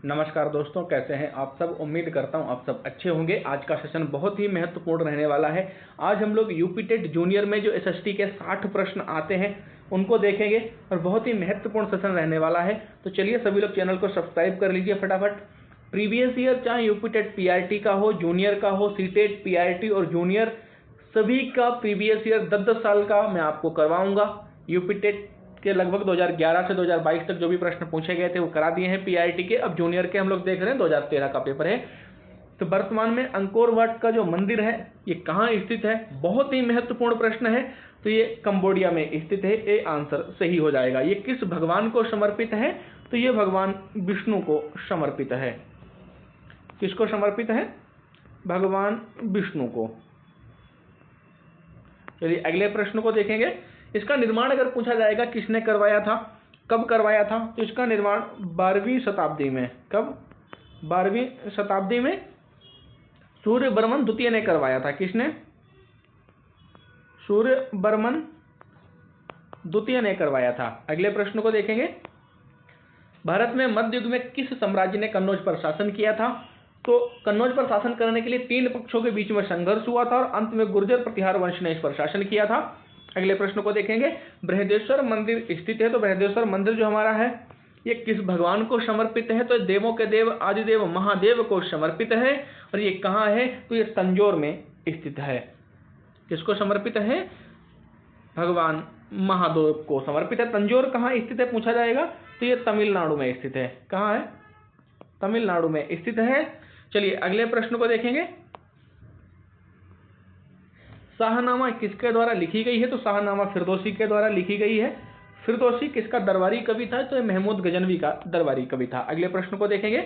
नमस्कार दोस्तों, कैसे हैं आप सब। उम्मीद करता हूं आप सब अच्छे होंगे। आज का सेशन बहुत ही महत्वपूर्ण रहने वाला है। आज हम लोग यूपी टेट जूनियर में जो एसएसटी के 60 प्रश्न आते हैं उनको देखेंगे और बहुत ही महत्वपूर्ण सेशन रहने वाला है। तो चलिए सभी लोग चैनल को सब्सक्राइब कर लीजिए फटाफट। प्रीवियस ईयर चाहे यूपी टेट पीआरटी का हो, जूनियर का हो, सीटेट पीआरटी और जूनियर सभी का प्रीवियस ईयर 10-10 साल का मैं आपको करवाऊंगा। यूपी टेट के लगभग 2011 से 2022 तक जो भी प्रश्न पूछे गए थे वो करा दिए हैं पीआरटी के। अब जूनियर के हम लोग देख रहे हैं 2013 का पेपर है। तो वर्तमान में अंकोर वाट का जो मंदिर है ये कहाँ स्थित है, बहुत ही महत्वपूर्ण प्रश्न है। तो ये कंबोडिया में स्थित है, ये आंसर सही हो जाएगा। ये किस भगवान को समर्पित है, तो ये भगवान विष्णु को समर्पित है। किसको समर्पित है? भगवान विष्णु को। चलिए अगले प्रश्न को देखेंगे। इसका निर्माण अगर पूछा जाएगा किसने करवाया था, कब करवाया था, तो इसका निर्माण 12वीं शताब्दी में। कब? 12वीं शताब्दी में सूर्यवर्मन द्वितीय ने करवाया था। किसने? सूर्यवर्मन द्वितीय ने करवाया था। अगले प्रश्न को देखेंगे। भारत में मध्य युग में किस साम्राज्य ने कन्नौज पर शासन किया था? तो कन्नौज पर शासन करने के लिए 3 पक्षों के बीच में संघर्ष हुआ था और अंत में गुर्जर प्रतिहार वंश ने इस पर शासन किया था। अगले प्रश्न को देखेंगे। बृहदेश्वर मंदिर स्थित है, तो बृहदेश्वर मंदिर जो हमारा है ये किस भगवान को समर्पित है? तो देवों के देव आदिदेव महादेव को समर्पित है। और ये कहाँ है? तो ये तंजौर में स्थित है। किसको समर्पित है? भगवान महादेव को समर्पित है। तंजौर कहाँ स्थित है पूछा जाएगा, तो ये तमिलनाडु में स्थित है। कहाँ है? तमिलनाडु में स्थित है। चलिए अगले प्रश्न को देखेंगे। शाहनामा किसके द्वारा लिखी गई है? तो शाहनामा फिरदौसी के द्वारा लिखी गई है। फिरदौसी किसका दरबारी कवि था? तो महमूद गजनवी का दरबारी कवि था। अगले प्रश्न को देखेंगे।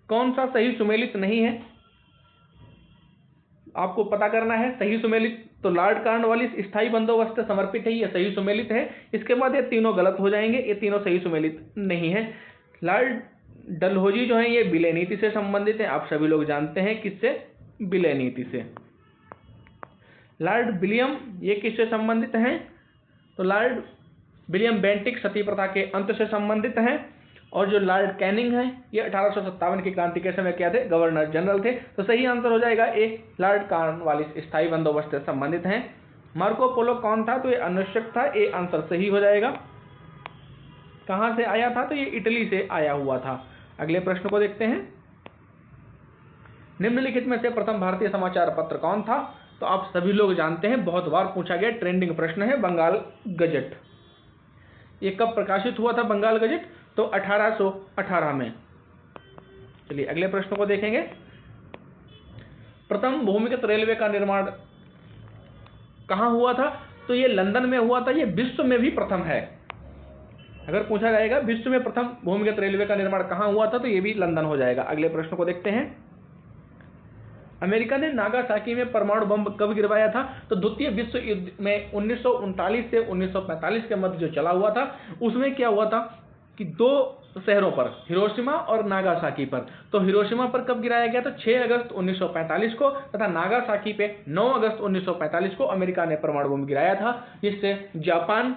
कौन सा सही सुमेलित नहीं है, आपको पता करना है। सही सुमेलित तो लॉर्ड कॉर्नवालिस स्थायी बंदोबस्त से समर्पित है, ये सही सुमेलित है। इसके बाद ये तीनों गलत हो जाएंगे, ये तीनों सही सुमेलित नहीं है। लॉर्ड डलहौजी जो है ये विलय नीति से संबंधित है, आप सभी लोग जानते हैं किससे? विलय नीति से। लॉर्ड विलियम ये किससे संबंधित हैं? तो लॉर्ड विलियम बेंटिक सती प्रथा के अंत से संबंधित हैं। और जो लॉर्ड कैनिंग है ये 1857 की क्रांति के समय क्या थे? गवर्नर जनरल थे। तो सही आंसर हो जाएगा ए, लॉर्ड कॉर्नवालिस स्थायी बंदोबस्त से संबंधित हैं। मार्को पोलो कौन था? तो ये अन्वेषक था, ए आंसर सही हो जाएगा। कहाँ से आया था? तो ये इटली से आया हुआ था। अगले प्रश्न को देखते हैं। निम्नलिखित में से प्रथम भारतीय समाचार पत्र कौन था? तो आप सभी लोग जानते हैं, बहुत बार पूछा गया ट्रेंडिंग प्रश्न है, बंगाल गजट। ये कब प्रकाशित हुआ था बंगाल गजट? तो 1818 में। चलिए अगले प्रश्न को देखेंगे। प्रथम भूमिगत रेलवे का निर्माण कहाँ हुआ था? तो ये लंदन में हुआ था। ये विश्व में भी प्रथम है। अगर पूछा जाएगा विश्व में प्रथम भूमिगत रेलवे का निर्माण कहाँ हुआ था, तो ये भी लंदन हो जाएगा। अगले प्रश्न को देखते हैं। अमेरिका ने नागासाकी में परमाणु बम कब गिरवाया था? तो द्वितीय विश्व युद्ध में 1939 से 1945 के मध्य जो चला हुआ था उसमें क्या हुआ था कि 2 शहरों पर, हिरोशिमा और नागासाकी पर। तो हिरोशिमा पर कब गिराया गया? तो 6 अगस्त 1945 को, तथा नागासाकी पे 9 अगस्त 1945 को अमेरिका ने परमाणु बम गिराया था, जिससे जापान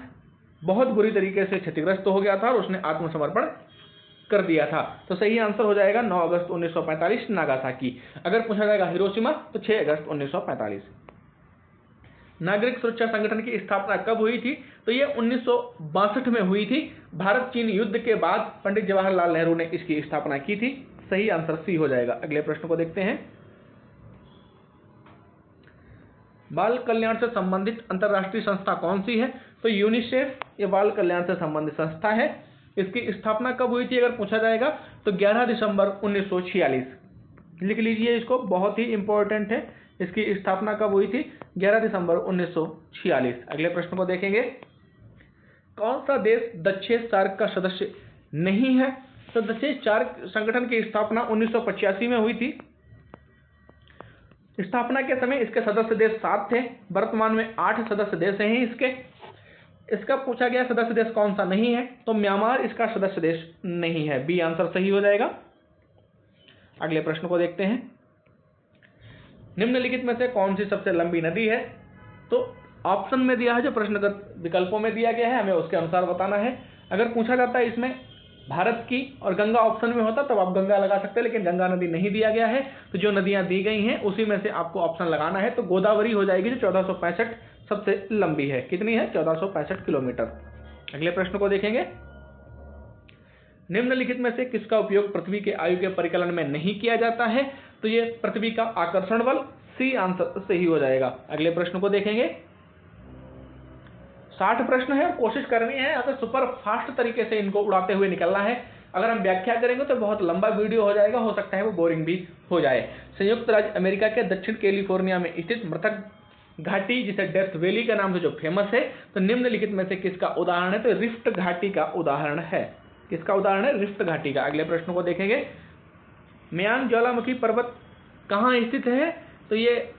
बहुत बुरी तरीके से क्षतिग्रस्त हो गया था और उसने आत्मसमर्पण कर दिया था। तो सही आंसर हो जाएगा 9 अगस्त 1945 नागासाकी। अगर पूछा जाएगा हिरोशिमा तो 6 अगस्त 1945। नागरिक सुरक्षा संगठन की स्थापना कब हुई थी? तो ये 1962 में हुई थी। भारत चीन युद्ध के बाद पंडित जवाहरलाल नेहरू ने इसकी स्थापना की थी। सही आंसर सी हो जाएगा। अगले प्रश्न को देखते हैं। बाल कल्याण से संबंधित अंतरराष्ट्रीय संस्था कौन सी है? तो यूनिसेफ ये बाल कल्याण से संबंधित संस्था है। इसकी स्थापना कब हुई थी अगर पूछा जाएगा तो 11 दिसंबर 1946। लिख लीजिए इसको, बहुत ही इंपॉर्टेंट है। इसकी स्थापना कब हुई थी? 11 दिसंबर 1946। अगले प्रश्न को देखेंगे। कौन सा देश दक्षेस सार्क का सदस्य नहीं है? तो दक्षेस सार्क संगठन की स्थापना 1985 में हुई थी। स्थापना के समय इसके सदस्य देश 7 थे, वर्तमान में 8 सदस्य देश हैं इसके। इसका पूछा गया सदस्य देश कौन सा नहीं है? तो म्यांमार इसका सदस्य देश नहीं है। बी आंसर सही हो जाएगा। अगले प्रश्न को देखते हैं। निम्नलिखित में से कौन सी सबसे लंबी नदी है? तो ऑप्शन में दिया है, जो प्रश्नगत विकल्पों में दिया गया है, हमें उसके अनुसार बताना है। अगर पूछा जाता है इसमें भारत की और गंगा ऑप्शन में होता तब आप गंगा लगा सकते हैं, लेकिन गंगा नदी नहीं दिया गया है, तो जो नदियां दी गई हैं उसी में से आपको ऑप्शन लगाना है। तो गोदावरी हो जाएगी जो 1465 सबसे लंबी है। कितनी है? 1465 किलोमीटर। अगले प्रश्न को देखेंगे। निम्नलिखित में से किसका उपयोग पृथ्वी के आयु के परिकलन में नहीं किया जाता है? तो ये पृथ्वी का आकर्षण बल, सी आंसर सही हो जाएगा। अगले प्रश्न को देखेंगे। 60 प्रश्न है और कोशिश करनी है अगर सुपर फास्ट तरीके से इनको उड़ाते हुए निकलना है। अगर हम व्याख्या करेंगे तो बहुत लंबा वीडियो हो जाएगा, हो सकता है वो बोरिंग भी हो जाए। संयुक्त राज्य अमेरिका के दक्षिण कैलिफोर्निया में स्थित मृतक घाटी, जिसे डेथ वैली के नाम से जो फेमस है, तो निम्नलिखित में से किसका उदाहरण है? तो रिफ्ट घाटी का उदाहरण है। किसका उदाहरण है? रिफ्ट घाटी का। अगले प्रश्न को देखेंगे। म्यांग ज्वालामुखी पर्वत कहाँ स्थित है? तो ये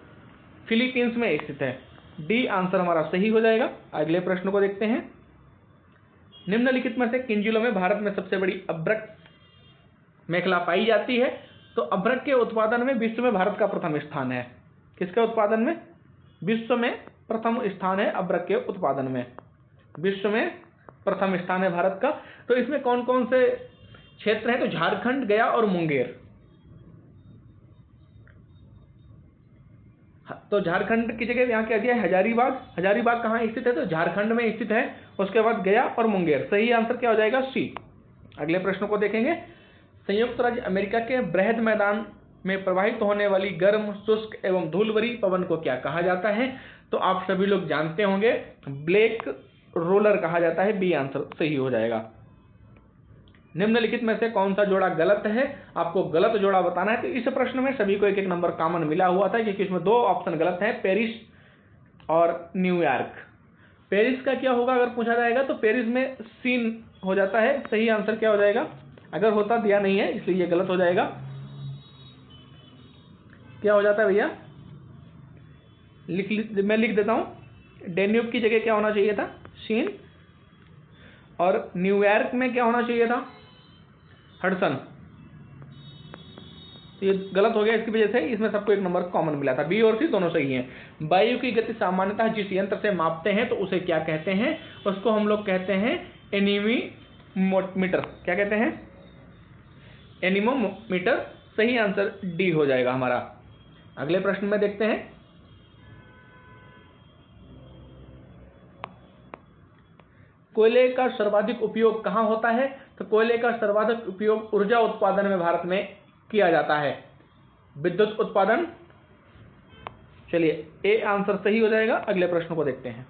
फिलीपींस में स्थित है। डी आंसर हमारा सही हो जाएगा। अगले प्रश्न को देखते हैं। निम्नलिखित में से किन जिलों में भारत में सबसे बड़ी अभ्रक मेखला पाई जाती है? तो अभ्रक के उत्पादन में विश्व में भारत का प्रथम स्थान है। किसके उत्पादन में? विश्व में प्रथम स्थान है अभ्रक के उत्पादन में। विश्व में प्रथम स्थान है भारत का। तो इसमें कौन कौन से क्षेत्र हैं? तो झारखंड, गया और मुंगेर। तो झारखंड की जगह यहाँ क्या दिया है? हजारीबाग। हजारीबाग कहाँ स्थित है? तो झारखंड में स्थित है। उसके बाद गया और मुंगेर। सही आंसर क्या हो जाएगा? सी। अगले प्रश्न को देखेंगे। संयुक्त राज्य अमेरिका के बृहद मैदान में प्रवाहित होने वाली गर्म, शुष्क एवं धूलभरी पवन को क्या कहा जाता है? तो आप सभी लोग जानते होंगे, ब्लैक रोलर कहा जाता है। बी आंसर सही हो जाएगा। निम्नलिखित में से कौन सा जोड़ा गलत है? आपको गलत जोड़ा बताना है। तो इस प्रश्न में सभी को एक एक नंबर कॉमन मिला हुआ था, क्योंकि इसमें दो ऑप्शन गलत हैं, पेरिस और न्यूयॉर्क। पेरिस का क्या होगा अगर पूछा जाएगा? तो पेरिस में सीन हो जाता है। सही आंसर क्या हो जाएगा? अगर होता दिया नहीं है इसलिए ये गलत हो जाएगा। क्या हो जाता है भैया? मैं लिख देता हूं। डेन्यूब की जगह क्या होना चाहिए था? सीन। और न्यूयॉर्क में क्या होना चाहिए था? हडसन। तो ये गलत हो गया, इसकी वजह से इसमें सबको एक नंबर कॉमन मिला था। बी और सी दोनों सही हैं। वायु की गति सामान्यतः जिस यंत्र से मापते हैं तो उसे क्या कहते हैं? उसको हम लोग कहते हैं एनीमोमीटर। क्या कहते हैं? एनीमोमीटर। सही आंसर डी हो जाएगा हमारा। अगले प्रश्न में देखते हैं। कोयले का सर्वाधिक उपयोग कहाँ होता है? तो कोयले का सर्वाधिक उपयोग ऊर्जा उत्पादन में भारत में किया जाता है। विद्युत उत्पादन। चलिए, ए आंसर सही हो जाएगा। अगले प्रश्न को देखते हैं।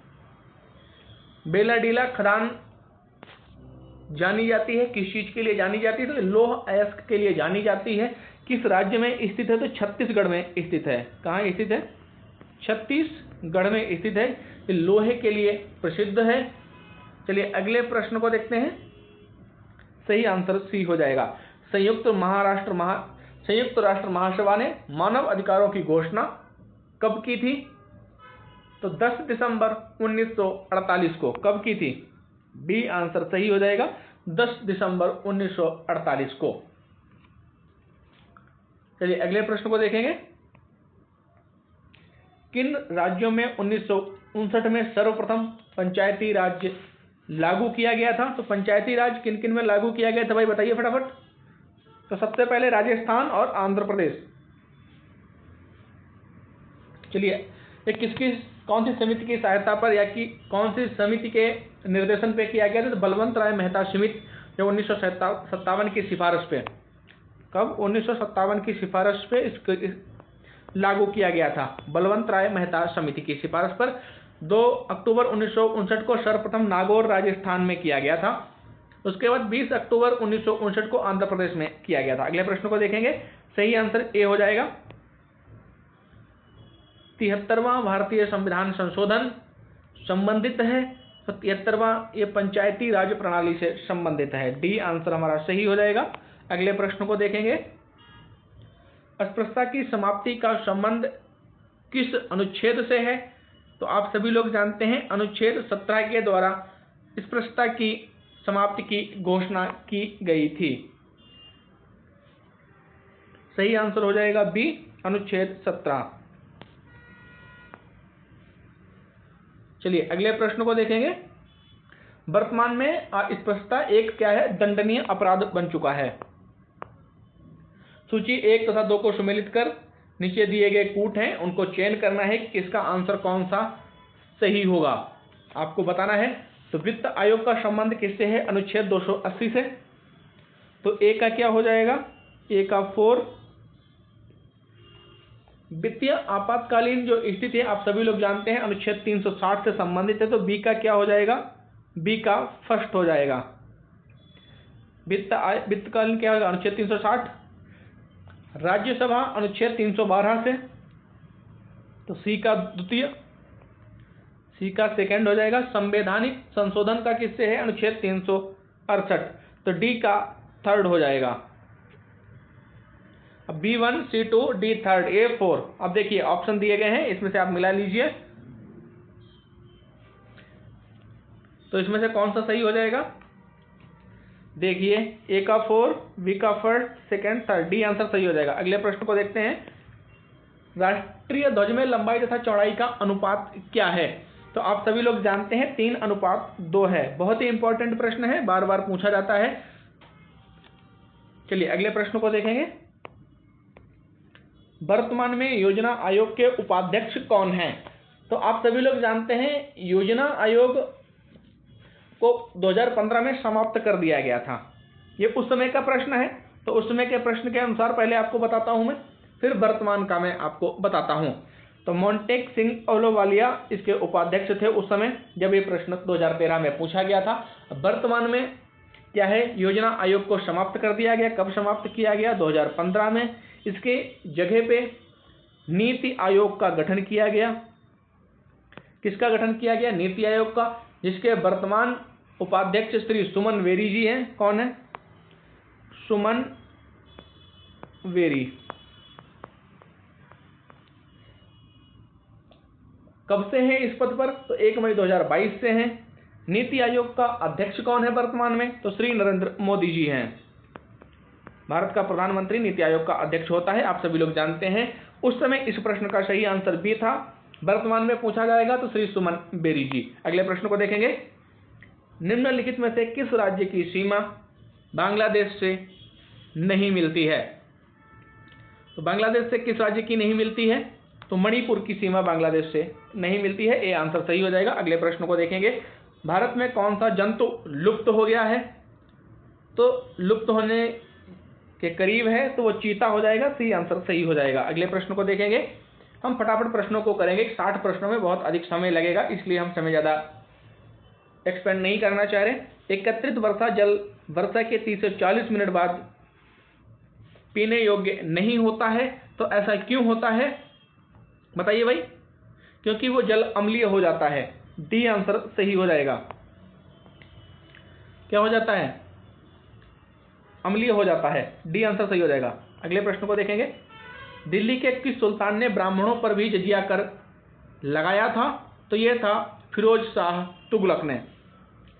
बेलाडीला खदान जानी जाती है किस चीज के लिए जानी जाती है? तो लौह अयस्क के लिए जानी जाती है। किस राज्य में स्थित है? तो छत्तीसगढ़ में स्थित है। कहाँ स्थित है? छत्तीसगढ़ में स्थित है। ये लोहे के लिए प्रसिद्ध है। चलिए अगले प्रश्न को देखते हैं। सही आंसर सी हो जाएगा। संयुक्त राष्ट्र महासभा ने मानव अधिकारों की घोषणा कब की थी? तो 10 दिसंबर 1948 को। कब की थी? बी आंसर सही हो जाएगा। 10 दिसंबर 1948 को। चलिए अगले प्रश्न को देखेंगे। किन राज्यों में 1959 में सर्वप्रथम पंचायती राज लागू किया गया था? तो पंचायती राज किन किन में लागू किया गया था भाई, बताइए फटाफट। तो सबसे पहले राजस्थान और आंध्र प्रदेश। चलिए, ये कौन सी समिति की सहायता पर या कि कौन सी समिति के निर्देशन पे किया गया था? तो बलवंत राय मेहता समिति, जो 1957 की सिफारिश पे। कब? 1957 की सिफारिश पे इसको लागू किया गया था। बलवंत राय मेहता समिति की सिफारिश पर 2 अक्टूबर 1959 को सर्वप्रथम नागौर राजस्थान में किया गया था। उसके बाद 20 अक्टूबर 1959 को आंध्र प्रदेश में किया गया था। अगले प्रश्न को देखेंगे। सही आंसर ए हो जाएगा। 73वां भारतीय संविधान संशोधन संबंधित है। तो 73वां ये पंचायती राज प्रणाली से संबंधित है। डी आंसर हमारा सही हो जाएगा। अगले प्रश्न को देखेंगे। अस्पृश्यता की समाप्ति का संबंध किस अनुच्छेद से है? तो आप सभी लोग जानते हैं, अनुच्छेद 17 के द्वारा अस्पृश्यता की समाप्ति की घोषणा की गई थी। सही आंसर हो जाएगा बी, अनुच्छेद 17। चलिए अगले प्रश्न को देखेंगे। वर्तमान में अस्पृश्यता एक क्या है, दंडनीय अपराध बन चुका है। सूची 1 तथा 2 को सुमेलित कर नीचे दिए गए कूट हैं उनको चयन करना है कि इसका आंसर कौन सा सही होगा, आपको बताना है। तो वित्त आयोग का संबंध किससे है, अनुच्छेद 280 से। तो ए का क्या हो जाएगा, ए का 4। वित्तीय आपातकालीन जो स्थिति है आप सभी लोग जानते हैं अनुच्छेद 360 से संबंधित है, तो बी का क्या हो जाएगा, बी का फर्स्ट हो जाएगा। वित्तकालीन क्या होगा, अनुच्छेद 360। राज्यसभा अनुच्छेद 312 से, तो सी का द्वितीय, सी का सेकंड हो जाएगा। संवैधानिक संशोधन का किससे है, अनुच्छेद 368, तो डी का थर्ड हो जाएगा। अब B1 C2 D third A4। अब देखिए ऑप्शन दिए गए हैं, इसमें से आप मिला लीजिए, तो इसमें से कौन सा सही हो जाएगा, देखिए ए का 4, बी का first, second, third, D answer सही हो जाएगा। अगले प्रश्न को देखते हैं। राष्ट्रीय ध्वज में लंबाई तथा चौड़ाई का अनुपात क्या है, तो आप सभी लोग जानते हैं 3:2 है। बहुत ही इंपॉर्टेंट प्रश्न है, बार बार पूछा जाता है। चलिए अगले प्रश्न को देखेंगे। वर्तमान में योजना आयोग के उपाध्यक्ष कौन हैं, तो आप सभी लोग जानते हैं योजना आयोग को 2015 में समाप्त कर दिया गया था। ये उस समय का प्रश्न है, तो उस समय के प्रश्न के अनुसार पहले आपको बताता हूं मैं, फिर वर्तमान का मैं आपको बताता हूं। तो मोंटेक सिंह ओहलुवालिया इसके उपाध्यक्ष थे उस समय जब ये प्रश्न 2013 में पूछा गया था। वर्तमान में क्या है, योजना आयोग को समाप्त कर दिया गया। कब समाप्त किया गया, 2015 में। इसके जगह पे नीति आयोग का गठन किया गया। किसका गठन किया गया, नीति आयोग का, जिसके वर्तमान उपाध्यक्ष श्री सुमन वेरी जी हैं। कौन है, सुमन वेरी। कब से हैं इस पद पर, तो 1 मई 2022 से हैं। नीति आयोग का अध्यक्ष कौन है वर्तमान में, तो श्री नरेंद्र मोदी जी हैं। भारत का प्रधानमंत्री नीति आयोग का अध्यक्ष होता है, आप सभी लोग जानते हैं। उस समय इस प्रश्न का सही आंसर बी था। वर्तमान में पूछा जाएगा तो श्री सुमन बेरी जी। अगले प्रश्न को देखेंगे। निम्नलिखित में से किस राज्य की सीमा बांग्लादेश से नहीं मिलती है, तो बांग्लादेश से किस राज्य की नहीं मिलती है, तो मणिपुर की सीमा बांग्लादेश से नहीं मिलती है। ए आंसर सही हो जाएगा। अगले प्रश्न को देखेंगे। भारत में कौन सा जंतु लुप्त हो गया है, तो लुप्त होने के करीब है, तो वो चीता हो जाएगा। सी आंसर सही हो जाएगा। अगले प्रश्न को देखेंगे। हम फटाफट प्रश्नों को करेंगे, 60 प्रश्नों में बहुत अधिक समय लगेगा, इसलिए हम समय ज़्यादा एक्सपेंड नहीं करना चाह रहे। एकत्रित वर्षा जल वर्षा के 30 से 40 मिनट बाद पीने योग्य नहीं होता है, तो ऐसा क्यों होता है, बताइए भाई। क्योंकि वो जल अम्लीय हो जाता है। डी आंसर सही हो जाएगा। क्या हो जाता है, अम्लीय हो जाता है। डी आंसर सही हो जाएगा। अगले प्रश्न को देखेंगे। दिल्ली के किस सुल्तान ने ब्राह्मणों पर भी जजिया कर लगाया था, तो यह था फिरोज शाह तुगलक ने।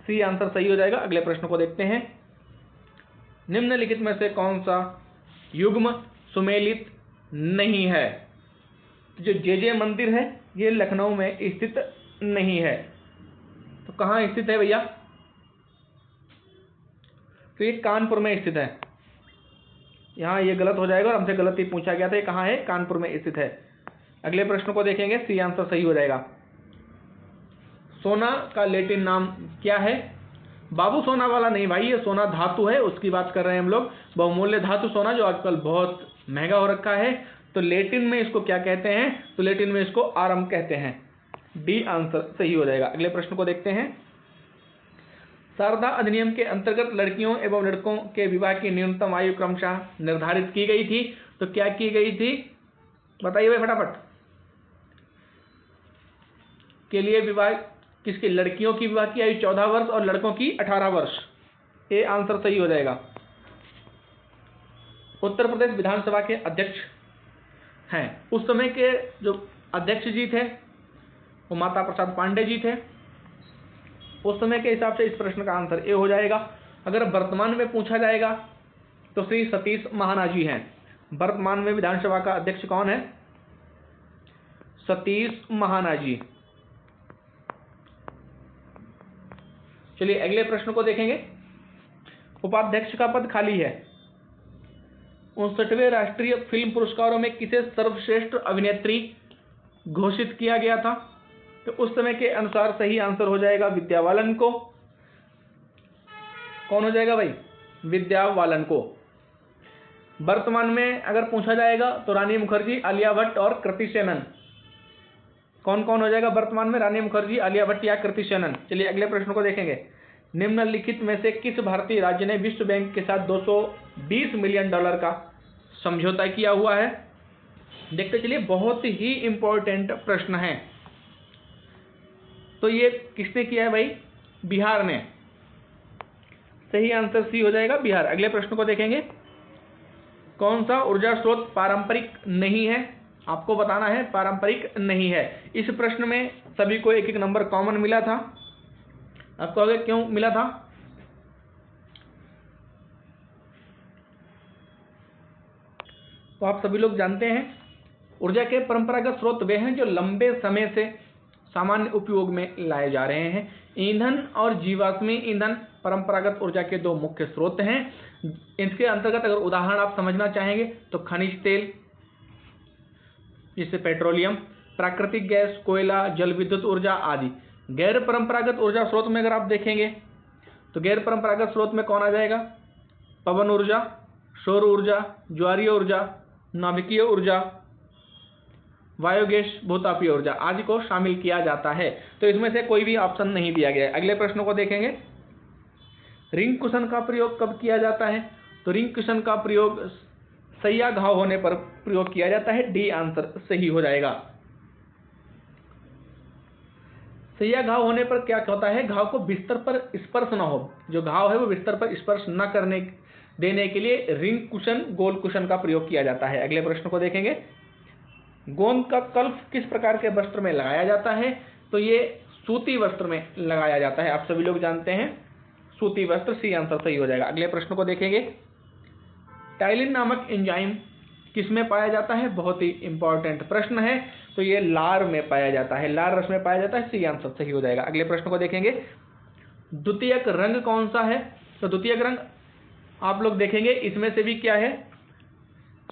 सी आंसर सही हो जाएगा। अगले प्रश्न को देखते हैं। निम्नलिखित में से कौन सा युग्म सुमेलित नहीं है, जो जे मंदिर है ये लखनऊ में स्थित नहीं है, तो कहाँ स्थित है भैया, तो ये कानपुर में स्थित है। यहाँ ये गलत हो जाएगा और हमसे गलत ही पूछा गया था, ये कहाँ है, कानपुर में स्थित है। अगले प्रश्न को देखेंगे। सी आंसर सही हो जाएगा। सोना का लैटिन नाम क्या है, बाबू सोना वाला नहीं भाई, ये सोना धातु है, उसकी बात कर रहे हैं हम लोग। बहुमूल्य धातु सोना जो आजकल बहुत महंगा हो रखा है, तो लैटिन में इसको क्या कहते हैं, तो लैटिन में इसको आरम कहते हैं। डी आंसर सही हो जाएगा। अगले प्रश्न को देखते हैं। शारदा अधिनियम के अंतर्गत लड़कियों एवं लड़कों के विवाह की न्यूनतम आयु क्रमशः निर्धारित की गई थी, तो क्या की गई थी, बताइए भाई फटाफट। के लिए विवाह किसकी, लड़कियों की विवाह की आयु 14 वर्ष और लड़कों की 18 वर्ष। ए आंसर सही हो जाएगा। उत्तर प्रदेश विधानसभा के अध्यक्ष हैं, उस समय के जो अध्यक्ष जी थे वो माता प्रसाद पांडे जी थे। उस समय के हिसाब से इस प्रश्न का आंसर ए हो जाएगा। अगर वर्तमान में पूछा जाएगा तो श्री सतीश महाना जी हैं। वर्तमान में विधानसभा का अध्यक्ष कौन है, सतीश महाना जी। चलिए अगले प्रश्न को देखेंगे। उपाध्यक्ष का पद खाली है। 59वें राष्ट्रीय फिल्म पुरस्कारों में किसे सर्वश्रेष्ठ अभिनेत्री घोषित किया गया था? तो उस समय के अनुसार सही आंसर हो जाएगा विद्या बालन को। कौन हो जाएगा भाई? विद्या बालन को। वर्तमान में अगर पूछा जाएगा तो रानी मुखर्जी, आलिया भट्ट और कृति सेनन। कौन कौन हो जाएगा वर्तमान में? रानी मुखर्जी, आलिया भट्ट या कृति सेनन। चलिए अगले प्रश्न को देखेंगे। निम्नलिखित में से किस भारतीय राज्य ने विश्व बैंक के साथ $220 मिलियन का समझौता किया हुआ है? देखते चलिए, बहुत ही इंपॉर्टेंट प्रश्न है। तो ये किसने किया है भाई? बिहार ने। सही आंसर सी हो जाएगा, बिहार। अगले प्रश्न को देखेंगे। कौन सा ऊर्जा स्रोत पारंपरिक नहीं है? आपको बताना है पारंपरिक नहीं है। इस प्रश्न में सभी को एक एक नंबर कॉमन मिला था। आपको आगे क्यों मिला था? तो आप सभी लोग जानते हैं ऊर्जा के परंपरागत स्रोत वे हैं जो लंबे समय से सामान्य उपयोग में लाए जा रहे हैं। ईंधन और जीवाश्मी ईंधन परंपरागत ऊर्जा के दो मुख्य स्रोत हैं। इसके अंतर्गत अगर उदाहरण आप समझना चाहेंगे तो खनिज तेल जिससे पेट्रोलियम, प्राकृतिक गैस, कोयला, जल विद्युत ऊर्जा आदि। गैर परंपरागत ऊर्जा स्रोत में अगर आप देखेंगे तो गैर परंपरागत स्रोत में कौन आ जाएगा? पवन ऊर्जा, सौर ऊर्जा, ज्वारीय ऊर्जा, नाभिकीय ऊर्जा, बायोगैस, भूतापीय ऊर्जा आदि को शामिल किया जाता है। तो इसमें से कोई भी ऑप्शन नहीं दिया गया है। अगले प्रश्न को देखेंगे। रिंग कुशन का प्रयोग कब किया जाता है? तो रिंग कुशन का प्रयोग सैया घाव होने पर प्रयोग किया जाता है। डी आंसर सही हो जाएगा। सैया घाव होने पर क्या होता है? घाव को बिस्तर पर स्पर्श न हो, जो घाव है वो बिस्तर पर स्पर्श न करने देने के लिए रिंग कुशन, गोल कुशन का प्रयोग किया जाता है। अगले प्रश्न को देखेंगे। गोंद का कल्प किस प्रकार के वस्त्र में लगाया जाता है? तो ये सूती वस्त्र में लगाया जाता है। आप सभी लोग जानते हैं सूती वस्त्र। सी आंसर सही हो जाएगा। अगले प्रश्न को देखेंगे। टाइलिन नामक एंजाइम किस में पाया जाता है? बहुत ही इंपॉर्टेंट प्रश्न है। तो ये लार में पाया जाता है, लार रस में पाया जाता है। सी आंसर सही हो जाएगा। अगले प्रश्न को देखेंगे। द्वितीयक रंग कौन सा है? तो द्वितीयक रंग आप लोग देखेंगे इसमें से भी क्या है,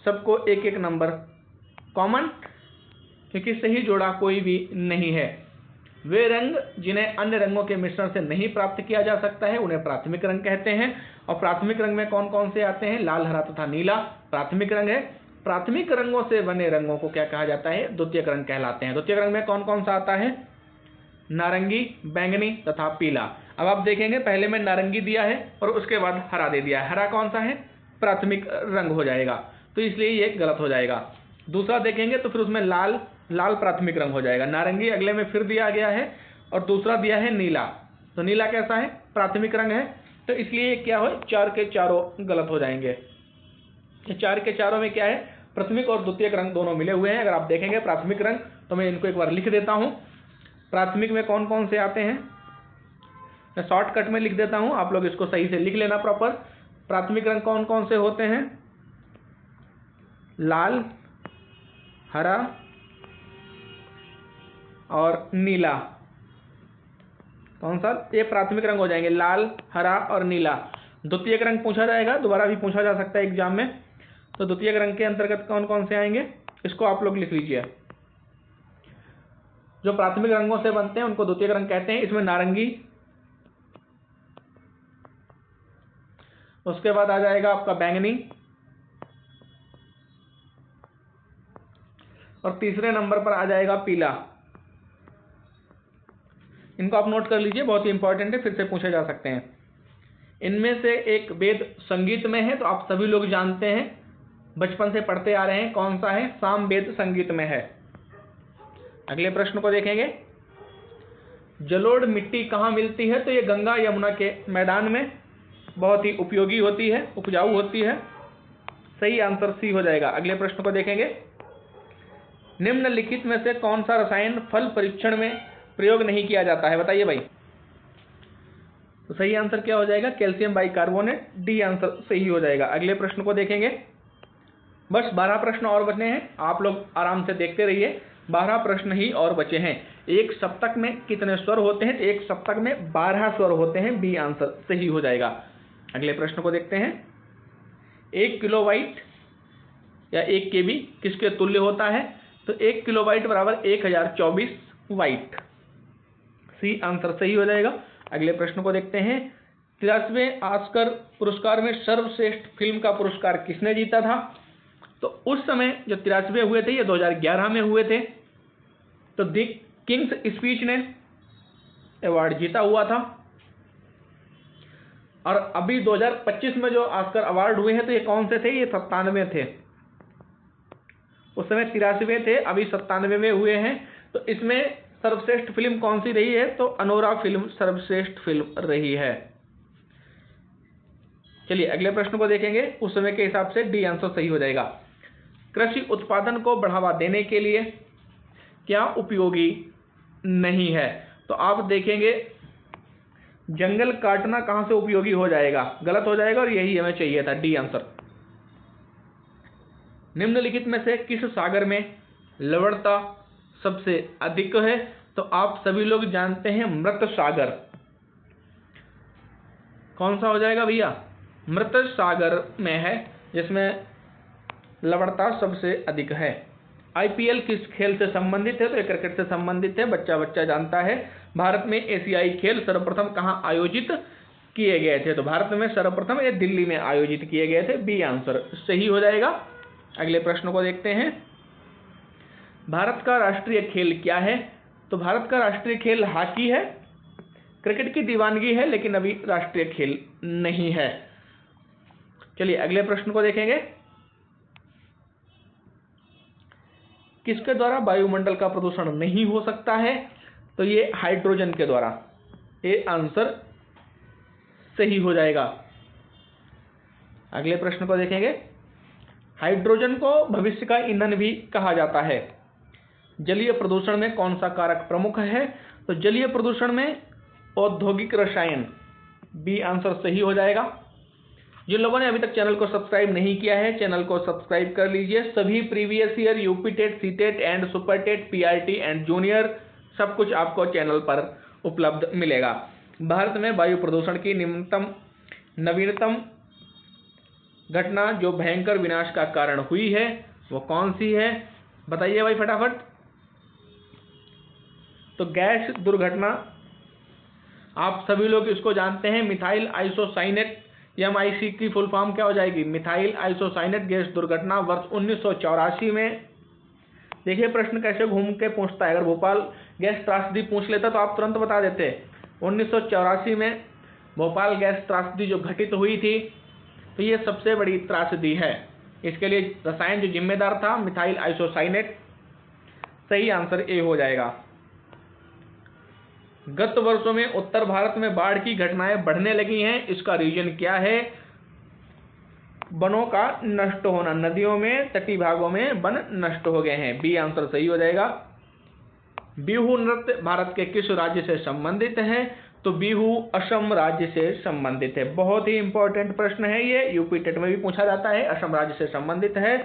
सबको एक एक नंबर कॉमन, क्योंकि सही जोड़ा कोई भी नहीं है। वे रंग जिन्हें अन्य रंगों के मिश्रण से नहीं प्राप्त किया जा सकता है उन्हें प्राथमिक रंग कहते हैं। और प्राथमिक रंग में कौन कौन से आते हैं? लाल, हरा तथा नीला प्राथमिक रंग है। प्राथमिक रंगों से बने रंगों को क्या कहा जाता है? द्वितीयक रंग कहलाते हैं। द्वितीयक रंग में कौन कौन सा आता है? नारंगी, बैंगनी तथा पीला। अब आप देखेंगे पहले में नारंगी दिया है और उसके बाद हरा दे दिया है। हरा कौन सा है? प्राथमिक रंग हो जाएगा, तो इसलिए ये गलत हो जाएगा। दूसरा देखेंगे तो फिर उसमें लाल, लाल प्राथमिक रंग हो जाएगा। नारंगी अगले में फिर दिया गया है और दूसरा दिया है नीला, तो नीला कैसा है? प्राथमिक रंग है। तो इसलिए क्या हो, चार के चारों गलत हो जाएंगे। चार के चारों में क्या है? प्राथमिक और द्वितीयक रंग दोनों मिले हुए हैं। अगर आप देखेंगे प्राथमिक रंग, तो मैं इनको एक बार लिख देता हूं। प्राथमिक में कौन कौन से आते हैं, मैं शॉर्टकट में लिख देता हूं, आप लोग इसको सही से लिख लेना प्रॉपर। प्राथमिक रंग कौन कौन से होते हैं? लाल, हरा और नीला। कौन सा? ये प्राथमिक रंग हो जाएंगे, लाल, हरा और नीला। द्वितीयक रंग पूछा जाएगा, दोबारा भी पूछा जा सकता है एग्जाम में। तो द्वितीयक रंग के अंतर्गत कौन कौन से आएंगे, इसको आप लोग लिख लीजिए। जो प्राथमिक रंगों से बनते हैं उनको द्वितीयक रंग कहते हैं। इसमें नारंगी, उसके बाद आ जाएगा आपका बैंगनी, और तीसरे नंबर पर आ जाएगा पीला। इनको आप नोट कर लीजिए, बहुत ही इंपॉर्टेंट है, फिर से पूछे जा सकते हैं। इनमें से एक वेद संगीत में है, तो आप सभी लोग जानते हैं, बचपन से पढ़ते आ रहे हैं। कौन सा है? साम वेद संगीत में है। अगले प्रश्न को देखेंगे। जलोढ़ मिट्टी कहाँ मिलती है? तो ये गंगा यमुना के मैदान में बहुत ही उपयोगी होती है, उपजाऊ होती है। सही आंसर सी हो जाएगा। अगले प्रश्न को देखेंगे। निम्नलिखित में से कौन सा रसायन फल परीक्षण में प्रयोग नहीं किया जाता है? बताइए भाई। तो सही आंसर क्या हो जाएगा? Calcium bicarbonate. डी आंसर सही हो जाएगा। अगले प्रश्न को देखेंगे। बस 12 प्रश्न और बचने हैं, आप लोग आराम से देखते रहिए। 12 प्रश्न ही और बचे हैं। एक सप्तक में कितने स्वर होते हैं? तो एक सप्तक में 12 स्वर होते हैं। बी आंसर सही हो जाएगा। अगले प्रश्न को देखते हैं। 1 किलोबाइट या 1 केबी किसके तुल्य होता है? तो 1 किलोबाइट बराबर 1024 बाइट। सी आंसर सही हो जाएगा। अगले प्रश्न को देखते हैं। 83वें ऑस्कर पुरस्कार में सर्वश्रेष्ठ फिल्म का पुरस्कार किसने जीता था? तो उस समय जो 83वें हुए थे ये 2011 में हुए थे। तो द किंग्स स्पीच ने अवार्ड जीता हुआ था। और अभी 2025 में जो ऑस्कर अवार्ड हुए हैं तो ये कौन से थे? ये 97 थे। उस समय 83वें थे, अभी 97 में हुए हैं। तो इसमें सर्वश्रेष्ठ फिल्म कौन सी रही है? तो अनोरा फिल्म सर्वश्रेष्ठ फिल्म रही है। चलिए अगले प्रश्न को देखेंगे। उस समय के हिसाब से डी आंसर सही हो जाएगा। कृषि उत्पादन को बढ़ावा देने के लिए क्या उपयोगी नहीं है? तो आप देखेंगे जंगल काटना कहां से उपयोगी हो जाएगा? गलत हो जाएगा और यही हमें चाहिए था, डी आंसर। निम्नलिखित में से किस सागर में लवणता सबसे अधिक है? तो आप सभी लोग जानते हैं मृत सागर। कौन सा हो जाएगा भैया? मृत सागर में है, जिसमें लवणता सबसे अधिक है। आईपीएल किस खेल से संबंधित है? तो ये क्रिकेट से संबंधित है, बच्चा जानता है। भारत में एशियाई खेल सर्वप्रथम कहां आयोजित किए गए थे? तो भारत में सर्वप्रथम ये दिल्ली में आयोजित किए गए थे। बी आंसर सही हो जाएगा। अगले प्रश्न को देखते हैं। भारत का राष्ट्रीय खेल क्या है? तो भारत का राष्ट्रीय खेल हॉकी है। क्रिकेट की दीवानगी है, लेकिन अभी राष्ट्रीय खेल नहीं है। चलिए अगले प्रश्न को देखेंगे। किसके द्वारा वायुमंडल का प्रदूषण नहीं हो सकता है? तो ये हाइड्रोजन के द्वारा। ये आंसर सही हो जाएगा। अगले प्रश्न को देखेंगे। हाइड्रोजन को भविष्य का ईंधन भी कहा जाता है। जलीय प्रदूषण में कौन सा कारक प्रमुख है? तो जलीय प्रदूषण में औद्योगिक रसायन। बी आंसर सही हो जाएगा। जिन लोगों ने अभी तक चैनल को सब्सक्राइब नहीं किया है, चैनल को सब्सक्राइब कर लीजिए। सभी previous year UP TET, C TET and super TET, PRT and junior सब कुछ आपको चैनल पर उपलब्ध मिलेगा। भारत में वायु प्रदूषण की नवीनतम घटना जो भयंकर विनाश का कारण हुई है वो कौन सी है? बताइए भाई फटाफट। तो गैस दुर्घटना, आप सभी लोग इसको जानते हैं, मिथाइल आइसोसाइनेट। MIC की फुल फॉर्म क्या हो जाएगी? मिथाइल आइसोसाइनेट गैस दुर्घटना वर्ष 1984 में। देखिए प्रश्न कैसे घूम के पूछता है। अगर भोपाल गैस त्रासदी पूछ लेता तो आप तुरंत बता देते। 1984 में भोपाल गैस त्रासदी जो घटित हुई थी, तो ये सबसे बड़ी त्रासदी है। इसके लिए रसायन जो जिम्मेदार था मिथाइल आइसोसाइनेट। सही आंसर ए हो जाएगा। गत वर्षों में उत्तर भारत में बाढ़ की घटनाएं बढ़ने लगी हैं, इसका रीजन क्या है? वनों का नष्ट होना। नदियों में, तटीय भागों में वन नष्ट हो गए हैं। बी आंसर सही हो जाएगा। बिहू नृत्य भारत के किस राज्य से संबंधित है? तो बिहू असम राज्य से संबंधित है। बहुत ही इंपॉर्टेंट प्रश्न है ये, यूपी टेट में भी पूछा जाता है। असम राज्य से संबंधित है।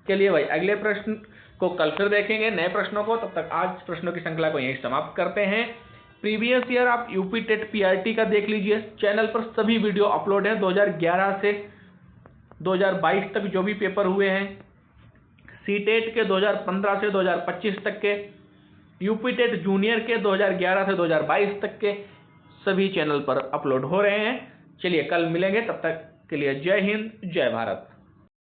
चलिए भाई अगले प्रश्न को कल फिर देखेंगे, नए प्रश्नों को। तब तक आज प्रश्नों की श्रृंखला को यहीं समाप्त करते हैं। प्रीवियस ईयर आप यूपी टेट पीआरटी का देख लीजिए, चैनल पर सभी वीडियो अपलोड हैं। 2011 से 2022 तक जो भी पेपर हुए हैं, सी टेट के 2015 से 2025 तक के, यूपी टेट जूनियर के 2011 से 2022 तक के सभी चैनल पर अपलोड हो रहे हैं। चलिए कल मिलेंगे, तब तक के लिए जय हिंद, जय भारत।